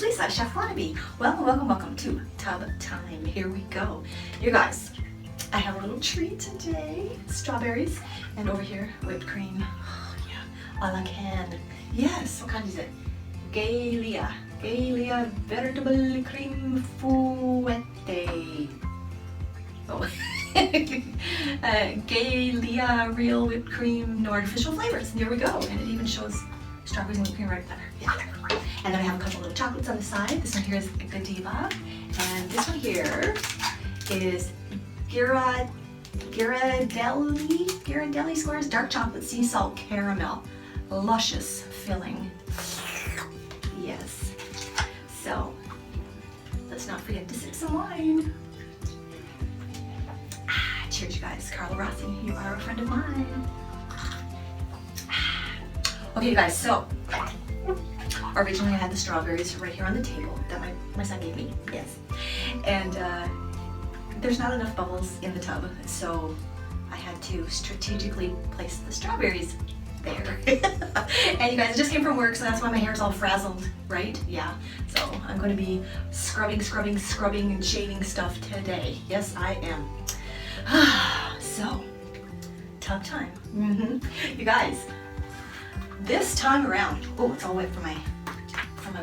Lisa, Chef Wannabe. Welcome to Tub Time. Here we go. You guys, I have a little treat today. Strawberries, and over here, whipped cream. Oh, yeah, a la can. Yes, what kind is it? Galia Veritable Cream Fouette. Oh. Galia Real Whipped Cream, no artificial flavors. Here we go. And it even shows strawberries and whipped cream right there. Yeah. And then I have a couple little chocolates on the side. This one here is Godiva. And this one here is Ghirardelli Squares Dark Chocolate Sea Salt Caramel. Luscious filling. Yes. So, let's not forget to sip some wine. Cheers, you guys. Carla Rossi, you are a friend of mine. Okay, you guys, so originally I had the strawberries right here on the table that my son gave me. Yes. And there's not enough bubbles in the tub, so I had to strategically place the strawberries there. And you guys, it just came from work, so that's why my hair's all frazzled, right? Yeah. So I'm going to be scrubbing and shaving stuff today. Yes, I am. So, tub time. You guys, this time around, oh, it's all wet from my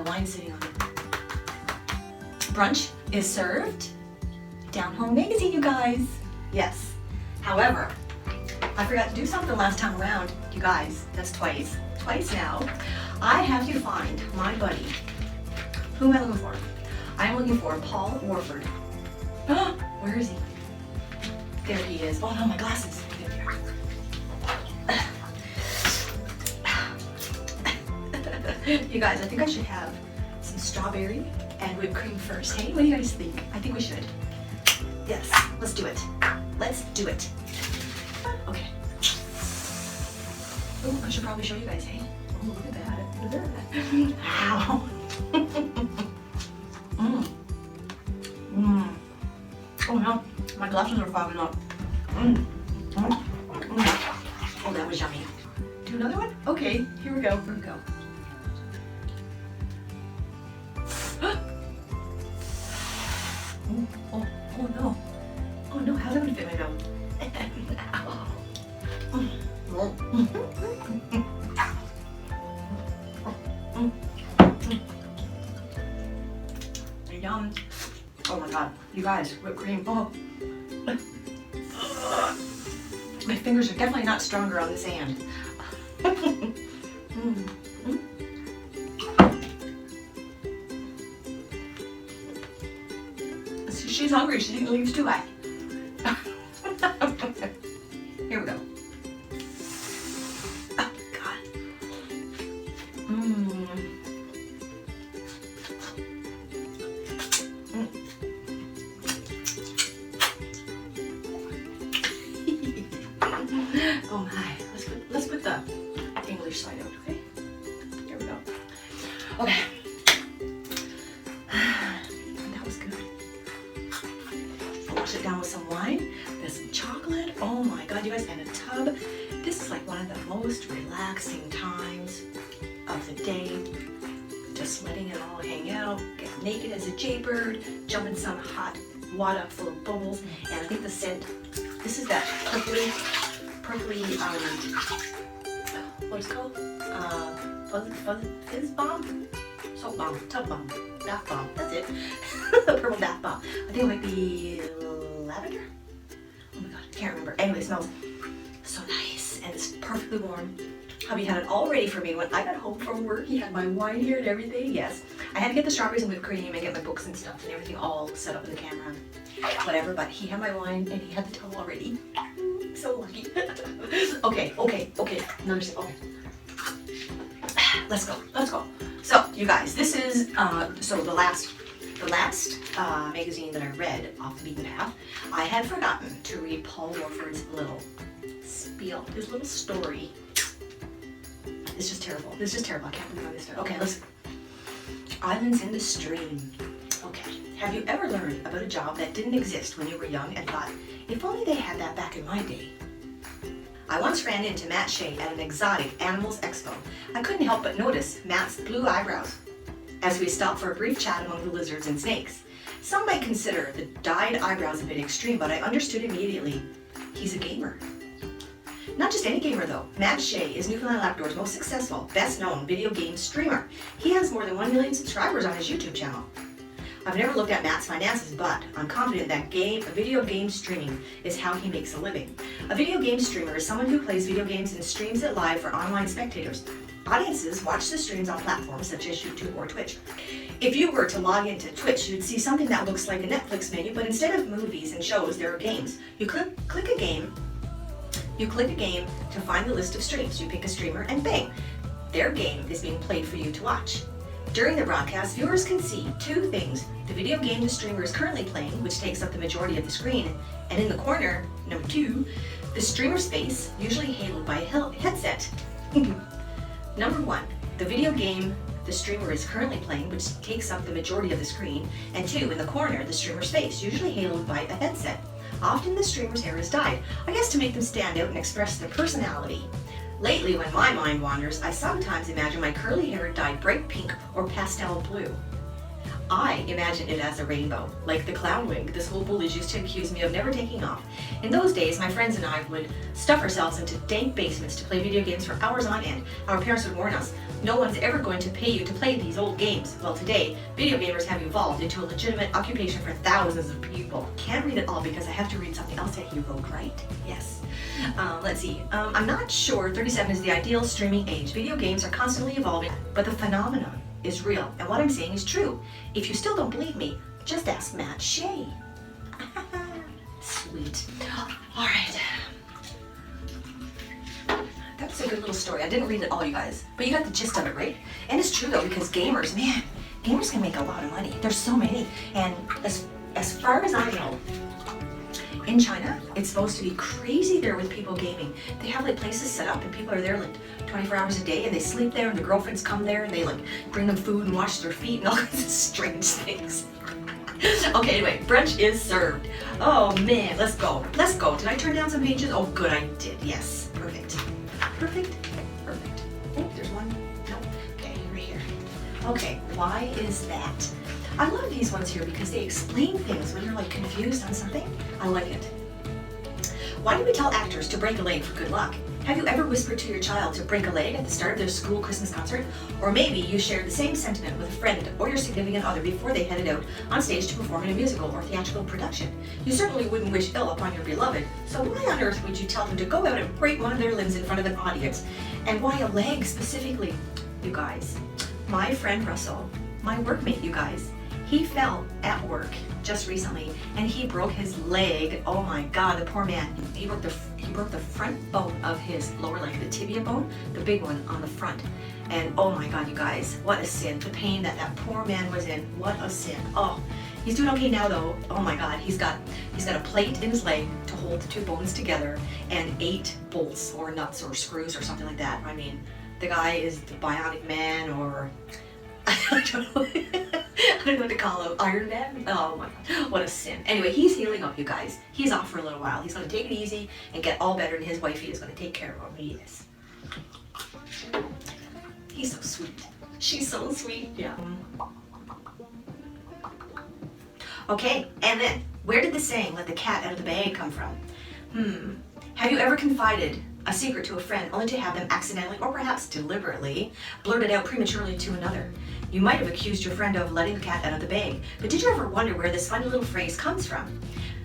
wine sitting on it. Brunch is served down home magazine, you guys. Yes. However, I forgot to do something last time around, you guys. That's twice now. I have to find my buddy. Who am I looking for? I'm looking for Paul Warford. Where is he? There he is. Oh no, my glasses. You guys, I think I should have some strawberry and whipped cream first. Hey, what do you guys think? I think we should. Yes, let's do it. Let's do it. Okay. Oh, I should probably show you guys, hey? Oh, look at that. Look at that. Wow. Oh no, my glasses are fogging up. Oh, that was yummy. Do another one? Okay, here we go. Oh no, how's that gonna fit my nose? Yum. Oh my god, you guys, whipped cream. Oh. My fingers are definitely not stronger on this hand. She's hungry, she's eating leaves too. Here we go. Oh god. Oh my, let's put the English side out, okay? Here we go. Okay. That was good. Wash it down with some wine, there's some chocolate. Oh my god, you guys, and a tub. This is like one of the most relaxing times of the day. Just letting it all hang out, get naked as a jaybird, jump in some hot water full of bubbles, and I think the scent, this is that purpley, what's it called? Fizz bomb? Soap bomb, tub bomb, bath bomb, that's it. Purple bath bomb. I think it might be lavender? Oh my god, I can't remember. Anyway, it smells so nice, and it's perfectly warm. Hubby had it all ready for me when I got home from work. He had my wine here and everything. Yes, I had to get the strawberries and whipped cream and get my books and stuff and everything all set up in the camera and whatever, but he had my wine and he had the tub already. So lucky. Okay, another sip. Okay, let's go. So you guys, this is so the last magazine that I read off the beaten path. I had forgotten to read Paul Warford's little spiel, his little story. It's just terrible. I can't believe I missed it. Okay, listen. Islands in the stream. Okay. Have you ever learned about a job that didn't exist when you were young and thought, if only they had that back in my day? I once ran into Matt Shea at an exotic animals expo. I couldn't help but notice Matt's blue eyebrows as we stop for a brief chat among the lizards and snakes. Some might consider the dyed eyebrows a bit extreme, but I understood immediately. He's a gamer. Not just any gamer though. Matt Shea is Newfoundland Labrador's most successful, best known video game streamer. He has more than 1 million subscribers on his YouTube channel. I've never looked at Matt's finances, but I'm confident that video game streaming is how he makes a living. A video game streamer is someone who plays video games and streams it live for online spectators. Audiences watch the streams on platforms such as YouTube or Twitch. If you were to log into Twitch, you'd see something that looks like a Netflix menu, but instead of movies and shows, there are games. You click a game to find the list of streams. You pick a streamer and bang, their game is being played for you to watch. During the broadcast, viewers can see two things: the video game the streamer is currently playing, which takes up the majority of the screen, and in the corner, number 2, the streamer's face, usually haloed by a headset. Number 1, the video game the streamer is currently playing, which takes up the majority of the screen, and 2, in the corner, the streamer's face, usually haloed by a headset. Often the streamer's hair is dyed, I guess to make them stand out and express their personality. Lately, when my mind wanders, I sometimes imagine my curly hair dyed bright pink or pastel blue. I imagine it as a rainbow, like the clown wig the school bullies used to accuse me of never taking off. In those days, my friends and I would stuff ourselves into dank basements to play video games for hours on end. Our parents would warn us, no one's ever going to pay you to play these old games. Well, today, video gamers have evolved into a legitimate occupation for thousands of people. Can't read it all because I have to read something else that he wrote, right? Yes. Let's see. I'm not sure 37 is the ideal streaming age. Video games are constantly evolving, but the phenomenon is real, and what I'm saying is true. If you still don't believe me, just ask Matt Shea. Sweet. All right. That's a good little story. I didn't read it all, you guys, but you got the gist of it, right? And it's true though, because gamers, man, gamers can make a lot of money. There's so many, and as far as I know, in China, it's supposed to be crazy there with people gaming. They have like places set up and people are there like 24 hours a day and they sleep there and their girlfriends come there and they like bring them food and wash their feet and all kinds of strange things. Okay, anyway, brunch is served. Oh man, let's go. Let's go. Did I turn down some pages? Oh good, I did. Yes, perfect. Perfect, perfect. Oh, there's one. No, okay, right here. Okay, why is that? I love these ones here because they explain things when you're like confused on something. I like it. Why do we tell actors to break a leg for good luck? Have you ever whispered to your child to break a leg at the start of their school Christmas concert? Or maybe you shared the same sentiment with a friend or your significant other before they headed out on stage to perform in a musical or theatrical production. You certainly wouldn't wish ill upon your beloved, so why on earth would you tell them to go out and break one of their limbs in front of an audience? And why a leg specifically? You guys, my friend Russell, my workmate, you guys, he fell at work just recently and he broke his leg. Oh my God, the poor man. He broke the front bone of his lower leg, the tibia bone, the big one on the front. And oh my God, you guys, what a sin. The pain that that poor man was in, what a sin. Oh, he's doing okay now though. Oh my God, he's got a plate in his leg to hold the two bones together and 8 bolts or nuts or screws or something like that. I mean, the guy is the bionic man, or I don't know. I don't know what to call him. Iron Man? Oh my God, what a sin. Anyway, he's healing up, you guys. He's off for a little while. He's going to take it easy and get all better, and his wifey is going to take care of him. Yes. He's so sweet. She's so sweet. Yeah. Okay, and then, where did the saying, let the cat out of the bag, come from? Have you ever confided a secret to a friend only to have them accidentally, or perhaps deliberately, blurt it out prematurely to another? You might have accused your friend of letting the cat out of the bag, but did you ever wonder where this funny little phrase comes from?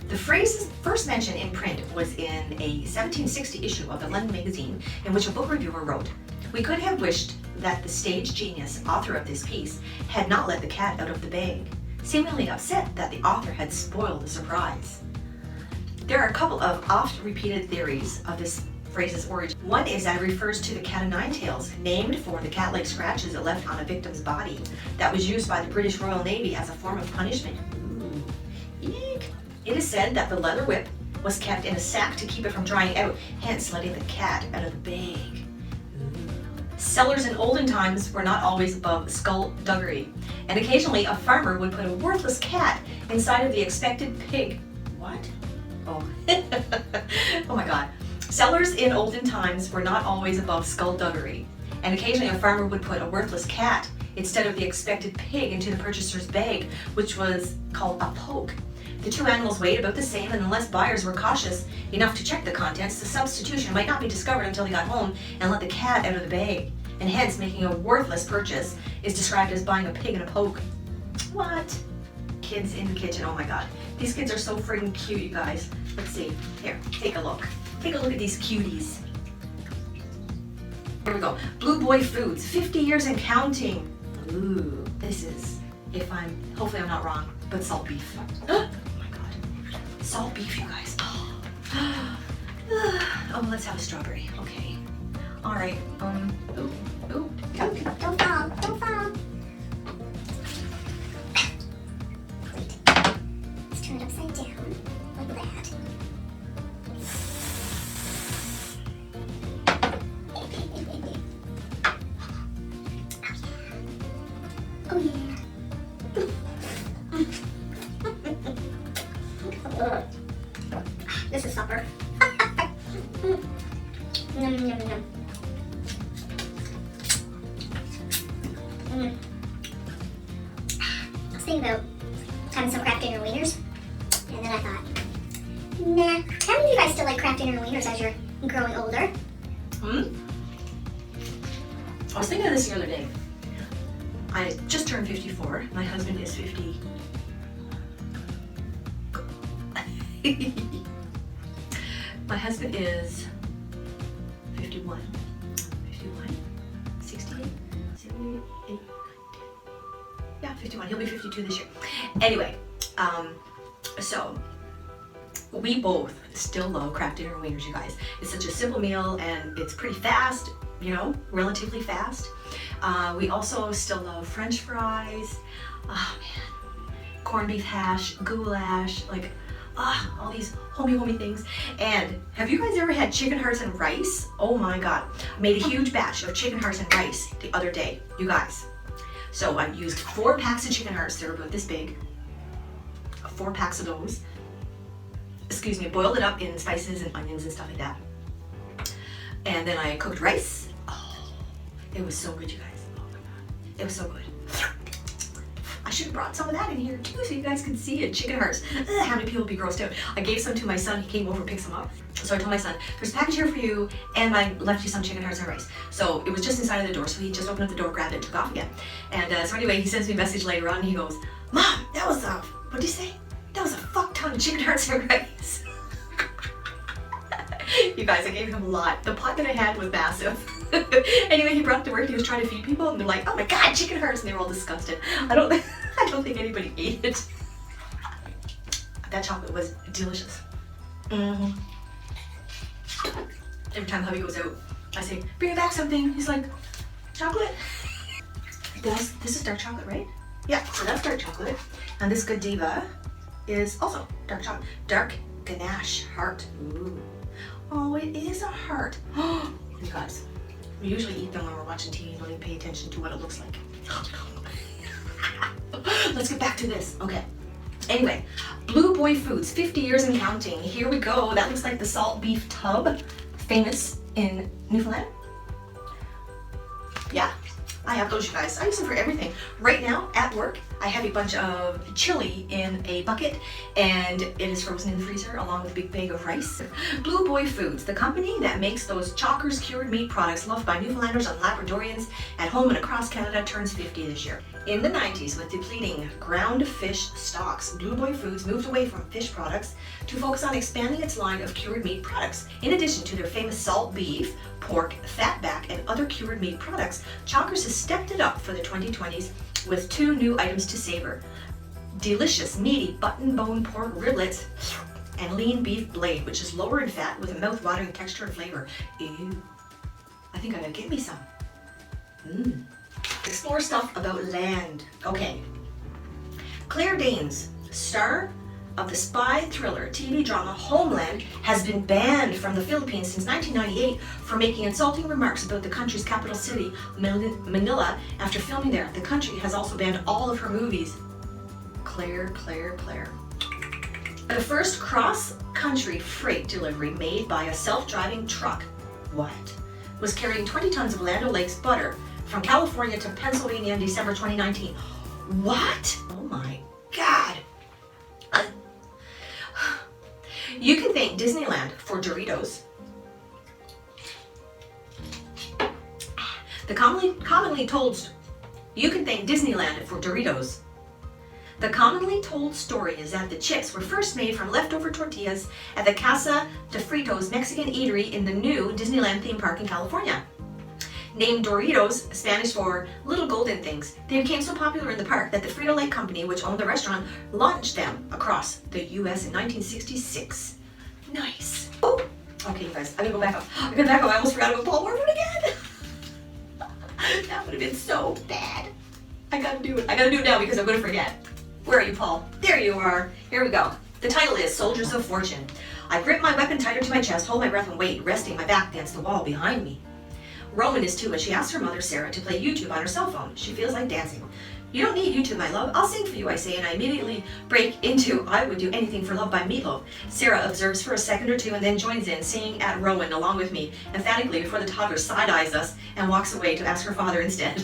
The phrase first mentioned in print was in a 1760 issue of the London magazine, in which a book reviewer wrote, "We could have wished that the stage genius author of this piece had not let the cat out of the bag," seemingly upset that the author had spoiled the surprise. There are a couple of oft-repeated theories of this phrase's origin. One is that it refers to the cat o' nine tails, named for the cat-like scratches it left on a victim's body that was used by the British Royal Navy as a form of punishment. Ooh. Eek. It is said that the leather whip was kept in a sack to keep it from drying out, hence letting the cat out of the bag. Ooh. Cellars in olden times were not always above skullduggery, and occasionally a farmer would put a worthless cat inside of the expected pig. What? Oh. Oh my God. Cellars in olden times were not always above skullduggery, and occasionally a farmer would put a worthless cat instead of the expected pig into the purchaser's bag, which was called a poke. The two animals weighed about the same, and unless buyers were cautious enough to check the contents, the substitution might not be discovered until they got home and let the cat out of the bag. And hence, making a worthless purchase is described as buying a pig and a poke. What? Kids in the kitchen, oh my god. These kids are so friggin' cute, you guys. Let's see. Here, take a look. Take a look at these cuties. Here we go. Blue Boy Foods, 50 years and counting. Ooh, this is, hopefully I'm not wrong, but salt beef. Oh my god. Salt beef, you guys. Oh, let's have a strawberry. Okay. All right. Ooh. Don't fall. Don't fall. Wait. Let's turn it upside down like that. Oh yeah. This is supper. Yum, yum, yum. I was thinking about having some Kraft Dinner wieners, and then I thought, nah. How many of you guys still like Kraft Dinner wieners as you're growing older? I was thinking of this the other day. I just turned 54. My husband is 50. My husband is 51. 68, 78, yeah, 51. He'll be 52 this year. Anyway, so we both still love Kraft Dinner wieners, you guys. It's such a simple meal and it's pretty fast, you know, relatively fast. We also still love French fries. Oh man, corned beef hash, goulash, like all these homey things. And have you guys ever had chicken hearts and rice? Oh my god, I made a huge batch of chicken hearts and rice the other day, you guys. So I used 4 packs of chicken hearts. They're about this big. 4 packs of those. Excuse me, boiled it up in spices and onions and stuff like that. And then I cooked rice. Oh, it was so good, you guys. Oh my god, it was so good. I should have brought some of that in here too so you guys can see it. Chicken hearts. How many people would be grossed out? I gave some to my son. He came over and picked some up. So I told my son, there's a package here for you, and I left you some chicken hearts and rice. So it was just inside of the door, so he just opened up the door, grabbed it, and took off again. And so anyway, he sends me a message later on, and he goes, Mom, that was what did he say? That was a fuck ton of chicken hearts and rice. You guys, I gave him a lot. The pot that I had was massive. Anyway, he brought it to work. He was trying to feed people, and they're like, "Oh my god, chicken hearts!" And they were all disgusted. I don't think anybody ate it. That chocolate was delicious. Every time hubby goes out, I say, "Bring me back something." He's like, "Chocolate." This is dark chocolate, right? Yeah, so that's dark chocolate. And this Godiva is also dark chocolate. Dark ganache heart. Ooh. Oh, it is a heart. Oh, you guys. We usually eat them when we're watching TV and don't even pay attention to what it looks like. Let's get back to this. Okay. Anyway, Blue Boy Foods, 50 years and counting. Here we go. That looks like the salt beef tub, famous in Newfoundland. Yeah, I have those, you guys. I use them for everything. Right now, at work, I have a bunch of chili in a bucket, and it is frozen in the freezer along with a big bag of rice. Blue Boy Foods, the company that makes those Chalkers cured meat products loved by Newfoundlanders and Labradorians at home and across Canada, turns 50 this year. In the 90s, with depleting ground fish stocks, Blue Boy Foods moved away from fish products to focus on expanding its line of cured meat products. In addition to their famous salt beef, pork, fatback, and other cured meat products, Chalkers has stepped it up for the 2020s with 2 new items to savor. Delicious, meaty button bone pork riblets and lean beef blade, which is lower in fat with a mouth-watering texture and flavor. Ew. I think I gotta get me some. Explore stuff about land. Okay. Claire Danes, star of the spy thriller TV drama Homeland, has been banned from the Philippines since 1998 for making insulting remarks about the country's capital city, Manila, after filming there. The country has also banned all of her movies. Claire. The first cross-country freight delivery made by a self-driving truck, was carrying 20 tons of Land O'Lakes butter from California to Pennsylvania in December 2019. What? Oh my God. You can thank Disneyland for Doritos. You can thank Disneyland for Doritos. The commonly told story is that the chips were first made from leftover tortillas at the Casa de Fritos Mexican eatery in the new Disneyland theme park in California. Named Doritos, Spanish for little golden things, they became so popular in the park that the Frito-Lay company, which owned the restaurant, launched them across the US in 1966. Nice. Oh, okay, you guys, I'm gonna go back up. I almost forgot about Paul Warford again. That would have been so bad. I gotta do it now because I'm gonna forget. Where are you, Paul? There you are. Here we go. The title is Soldiers of Fortune. I grip my weapon tighter to my chest, hold my breath and wait, resting my back against the wall behind me. Rowan is 2 and she asks her mother, Sarah, to play YouTube on her cell phone. She feels like dancing. You don't need YouTube, my love. I'll sing for you, I say, and I immediately break into I Would Do Anything for Love by Meatloaf. Sarah observes for a second or two and then joins in, singing at Rowan along with me, emphatically before the toddler side-eyes us and walks away to ask her father instead.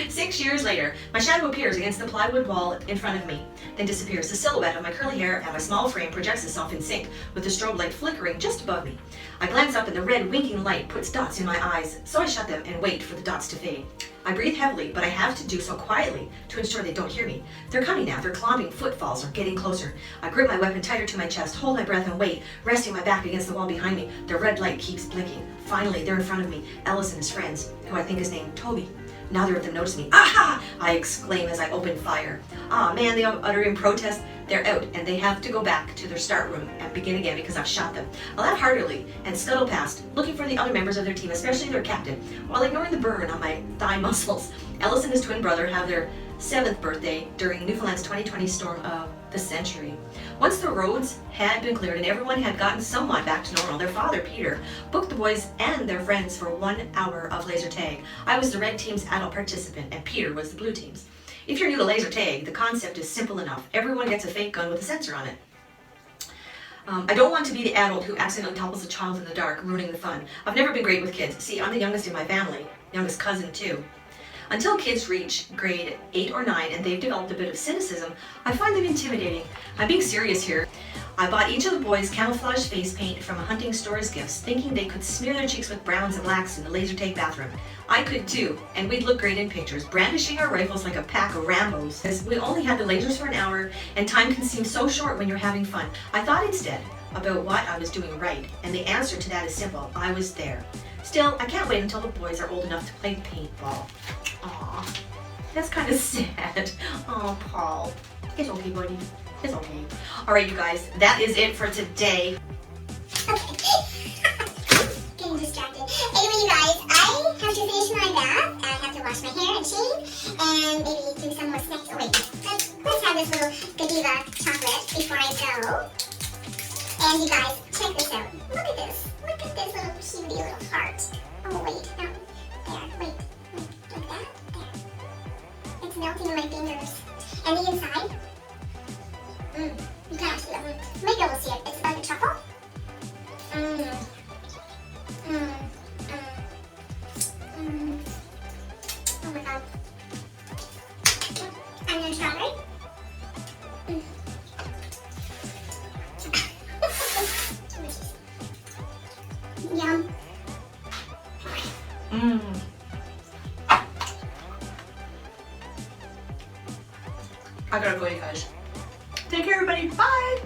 6 years later, my shadow appears against the plywood wall in front of me, then disappears. The silhouette of my curly hair and my small frame projects itself in sync with the strobe light flickering just above me. I glance up and the red winking light puts dots in my eyes, so I shut them and wait for the dots to fade. I breathe heavily, but I have to do so quietly to ensure they don't hear me. They're coming now. Their clomping footfalls are getting closer. I grip my weapon tighter to my chest, hold my breath and wait, resting my back against the wall behind me. The red light keeps blinking. Finally, they're in front of me. Ellis and his friends, who I think is named Toby. Neither of them notice me. Aha! I exclaim as I open fire. Ah, man, they utter in protest. They're out, and they have to go back to their start room and begin again because I've shot them. I laugh heartily and scuttle past, looking for the other members of their team, especially their captain, while ignoring the burn on my thigh muscles. Ellis and his twin brother have their 7th birthday during Newfoundland's 2020 storm of the century. Once the roads had been cleared and everyone had gotten somewhat back to normal, their father, Peter, booked the boys and their friends for 1 hour of laser tag. I was the red team's adult participant and Peter was the blue team's. If you're new to laser tag, the concept is simple enough. Everyone gets a fake gun with a sensor on it. I don't want to be the adult who accidentally topples a child in the dark, ruining the fun. I've never been great with kids. See, I'm the youngest in my family, youngest cousin too. Until kids reach grade 8 or 9 and they've developed a bit of cynicism, I find them intimidating. I'm being serious here. I bought each of the boys camouflage face paint from a hunting store as gifts, thinking they could smear their cheeks with browns and blacks in the laser tag bathroom. I could too, and we'd look great in pictures, brandishing our rifles like a pack of Rambos. As we only had the lasers for an hour, and time can seem so short when you're having fun. I thought instead about what I was doing right, and the answer to that is simple. I was there. Still, I can't wait until the boys are old enough to play paintball. Aw, that's kind of sad. Oh, Paul. It's okay, buddy. It's okay. All right, you guys, that is it for today. Okay. Getting distracted. Anyway, you guys, I have to finish my bath. I have to wash my hair and shave, and maybe do some more snacks. Oh, wait. Let's have this little Godiva chocolate before I go. And you guys, check this out. Look at this. Look at this little cutie little heart. Oh, wait. No. There. Wait. Like that. There. It's melting in my fingers. And the inside. You can't see it. Maybe I will see it. It's like a truffle. Oh my god. I'm gonna try, right? Yum. I gotta go, you guys. Take care, everybody. Bye.